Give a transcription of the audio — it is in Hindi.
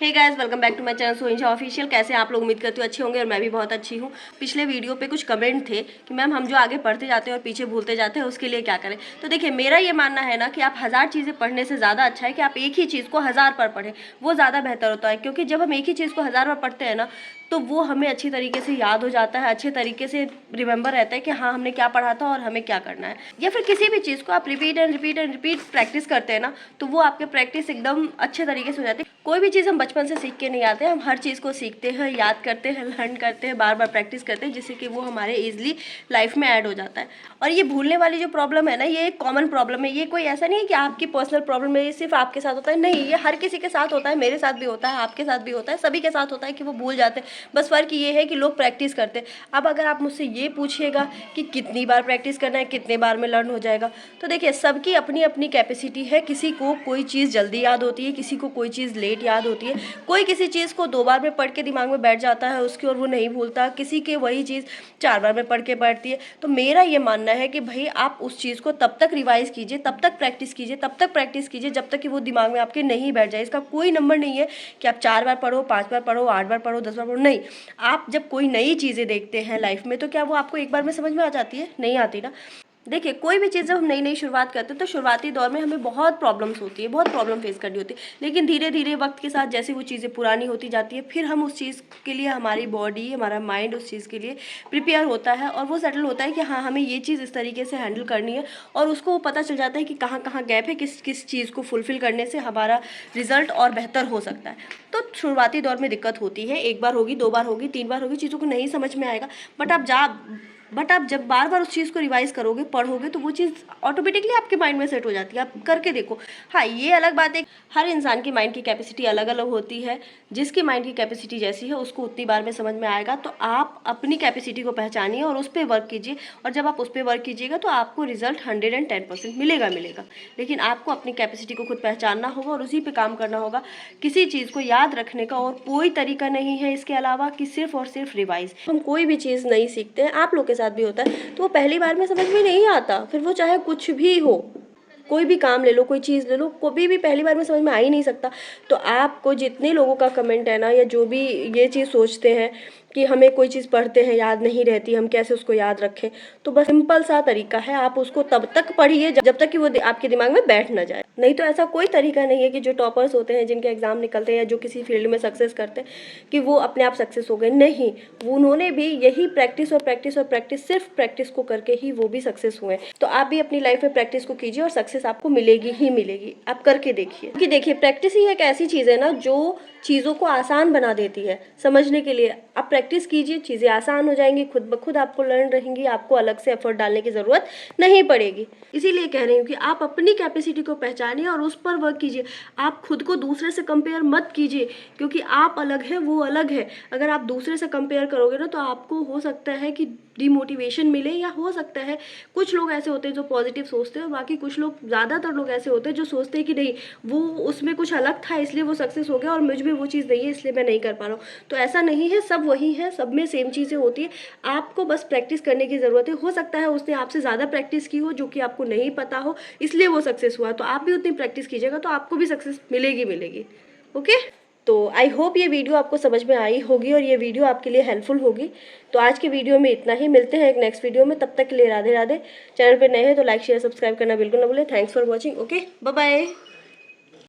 Hey guys, welcome back to my channel Sohinsha official. कैसे आप लोग? उम्मीद करती हूँ अच्छे होंगे और मैं भी बहुत अच्छी हूँ। पिछले वीडियो पे कुछ कमेंट थे कि मैम हम जो आगे पढ़ते जाते हैं और पीछे भूलते जाते हैं उसके लिए क्या करें। तो देखिए, मेरा ये मानना है ना कि आप 1000 चीज़ें पढ़ने से ज़्यादा अच्छा है कि आप एक ही चीज़ को 1000 बार पढ़ें। वो ज़्यादा बेहतर होता है, क्योंकि जब हम एक ही चीज़ को 1000 बार पढ़ते हैं ना तो वो हमें अच्छी तरीके से याद हो जाता है, अच्छे तरीके से रिमेंबर रहता है कि हाँ हमने क्या पढ़ा था और हमें क्या करना है। या फिर किसी भी चीज़ को आप repeat and repeat and repeat practice करते हैं ना तो वो आपके प्रैक्टिस एकदम अच्छे तरीके से हो जाती है। कोई भी चीज़ हम बचपन से सीख के नहीं आते, हम हर चीज़ को सीखते हैं, याद करते हैं, लर्न करते हैं, बार बार प्रैक्टिस करते हैं, जिससे कि वो हमारे ईजिली लाइफ में ऐड हो जाता है। और ये भूलने वाली जो प्रॉब्लम है ना, ये एक कॉमन प्रॉब्लम है। ये कोई ऐसा नहीं है कि आपकी पर्सनल प्रॉब्लम है, ये सिर्फ आपके साथ होता है, नहीं, ये हर किसी के साथ होता है। मेरे साथ भी होता है, आपके साथ भी होता है, सभी के साथ होता है कि वो भूल जाते हैं। बस फ़र्क ये है कि लोग प्रैक्टिस करते हैं। अब अगर आप मुझसे ये पूछिएगा कि कितनी बार प्रैक्टिस करना है, कितने बार में लर्न हो जाएगा, तो देखिए सबकी अपनी अपनी कैपेसिटी है। किसी को कोई चीज़ जल्दी याद होती है, किसी को कोई चीज़ लेट याद होती है, कोई किसी चीज़ को 2 बार में पढ़ के दिमाग में बैठ जाता है उसकी और वो नहीं भूलता, किसी के वही चीज़ 4 बार में पढ़ के बैठती है। तो मेरा ये मानना है कि भाई आप उस चीज़ को तब तक रिवाइज़ कीजिए, तब तक प्रैक्टिस कीजिए, तब तक प्रैक्टिस कीजिए जब तक कि वो दिमाग में आपके नहीं बैठ जाए। इसका कोई नंबर नहीं है कि आप 4 बार पढ़ो, 5 बार पढ़ो, 8 बार पढ़ो, 10 बार पढ़ो, नहीं। आप जब कोई नई चीज़ें देखते हैं लाइफ में तो क्या वो आपको एक बार में समझ में आ जाती है? नहीं आती ना। देखिए, कोई भी चीज़ जब हम नई नई शुरुआत करते हैं तो शुरुआती दौर में हमें बहुत प्रॉब्लम्स होती है, बहुत प्रॉब्लम फेस करनी होती है। लेकिन धीरे धीरे वक्त के साथ जैसे वो चीज़ें पुरानी होती जाती है, फिर हम उस चीज़ के लिए, हमारी बॉडी, हमारा माइंड उस चीज़ के लिए प्रिपेयर होता है और वो सेटल होता है कि हाँ हमें ये चीज़ इस तरीके से हैंडल करनी है। और उसको वो पता चल जाता है कि कहाँ कहाँ गैप है, किस किस चीज़ को फुलफ़िल करने से हमारा रिजल्ट और बेहतर हो सकता है। तो शुरुआती दौर में दिक्कत होती है, 1 बार होगी, 2 बार होगी, 3 बार होगी, चीज़ों को नहीं समझ में आएगा। बट आप जब बार बार उस चीज़ को रिवाइज़ करोगे, पढ़ोगे, तो वो चीज़ ऑटोमेटिकली आपके माइंड में सेट हो जाती है। आप करके देखो। हाँ, ये अलग बात है, हर इंसान की माइंड की कैपेसिटी अलग अलग होती है। जिसकी माइंड की कैपेसिटी जैसी है उसको उतनी बार में समझ में आएगा। तो आप अपनी कैपेसिटी को पहचानिए और उस पर वर्क कीजिए। और जब आप उस पर वर्क कीजिएगा तो आपको रिजल्ट 110% मिलेगा। लेकिन आपको अपनी कैपेसिटी को खुद पहचानना होगा और उसी पर काम करना होगा। किसी चीज़ को याद रखने का और कोई तरीका नहीं है इसके अलावा कि सिर्फ और सिर्फ रिवाइज। हम कोई भी चीज़ नहीं सीखते हैं, आप लोग के साथ भी होता है, तो वो पहली बार में समझ में नहीं आता। फिर वो चाहे कुछ भी हो, कोई भी काम ले लो, कोई चीज़ ले लो, कभी भी पहली बार में समझ में आ ही नहीं सकता। तो आपको जितने लोगों का कमेंट है ना, या जो भी ये चीज़ सोचते हैं कि हमें कोई चीज़ पढ़ते हैं याद नहीं रहती, हम कैसे उसको याद रखें, तो बस सिंपल सा तरीका है, आप उसको तब तक पढ़िए जब तक कि वो आपके दिमाग में बैठ ना जाए। नहीं तो ऐसा कोई तरीका नहीं है कि जो टॉपर्स होते हैं, जिनके एग्जाम निकलते हैं या जो किसी फील्ड में सक्सेस करते हैं, कि वो अपने आप सक्सेस हो गए। नहीं, उन्होंने भी यही प्रैक्टिस और प्रैक्टिस और प्रैक्टिस, सिर्फ प्रैक्टिस को करके ही वो भी सक्सेस हुए। तो आप भी अपनी लाइफ में प्रैक्टिस को कीजिए और सक्सेस आपको मिलेगी ही मिलेगी। आप करके देखिए, क्योंकि देखिए प्रैक्टिस ही एक ऐसी चीज़ है ना जो चीज़ों को आसान बना देती है समझने के लिए। आप प्रैक्टिस कीजिए, चीज़ें आसान हो जाएंगी, खुद ब खुद आपको लर्न रहेंगी, आपको अलग से एफर्ट डालने की ज़रूरत नहीं पड़ेगी। इसीलिए कह रही हूँ कि आप अपनी कैपेसिटी को पहचानिए और उस पर वर्क कीजिए। आप खुद को दूसरे से कंपेयर मत कीजिए, क्योंकि आप अलग है, वो अलग है। अगर आप दूसरे से कंपेयर करोगे ना तो आपको हो सकता है कि डिमोटिवेशन मिले, या हो सकता है कुछ लोग ऐसे होते हैं जो पॉजिटिव सोचते हैं और बाकी कुछ लोग, ज़्यादातर लोग ऐसे होते हैं जो सोचते हैं कि नहीं, वो उसमें कुछ अलग था इसलिए वो सक्सेस हो गया और मुझ में वो चीज़ नहीं है इसलिए मैं नहीं कर पा रहा हूँ। तो ऐसा नहीं है, सब वही है, सब में सेम चीज़ें होती है। आपको बस प्रैक्टिस करने की ज़रूरत है। हो सकता है उसने आपसे ज़्यादा प्रैक्टिस की हो जो कि आपको नहीं पता हो, इसलिए वो सक्सेस हुआ। तो आप भी उतनी प्रैक्टिस कीजिएगा तो आपको भी सक्सेस मिलेगी। ओके, तो आई होप ये वीडियो आपको समझ में आई होगी और ये वीडियो आपके लिए हेल्पफुल होगी। तो आज की वीडियो में इतना ही, मिलते हैं एक नेक्स्ट वीडियो में। तब तक के लिए राधे राधे। चैनल पे नए हैं तो लाइक शेयर सब्सक्राइब करना बिल्कुल ना भूलें। Thanks for watching. Okay, bye bye.